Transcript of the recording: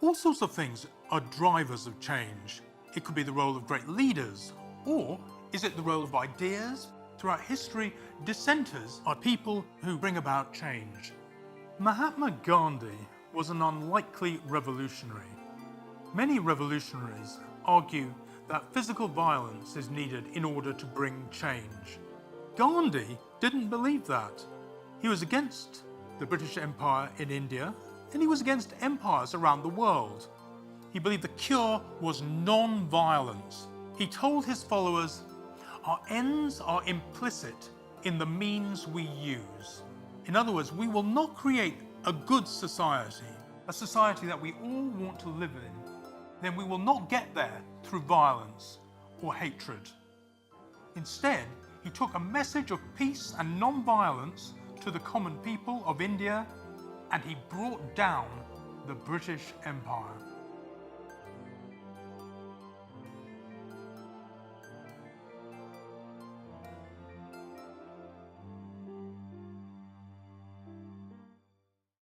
All sorts of things are drivers of change. It could be the role of great leaders, or is it the role of ideas? Throughout history, dissenters are people who bring about change. Mahatma Gandhi was an unlikely revolutionary. Many revolutionaries argue that physical violence is needed in order to bring change. Gandhi didn't believe that. He was against the British Empire in India, and he was against empires around the world. He believed the cure was non-violence. He told his followers, "Our ends are implicit in the means we use." In other words, we will not create a good society, a society that we all want to live in, then we will not get there through violence or hatred. Instead, he took a message of peace and non-violence to the common people of India, and he brought down the British Empire.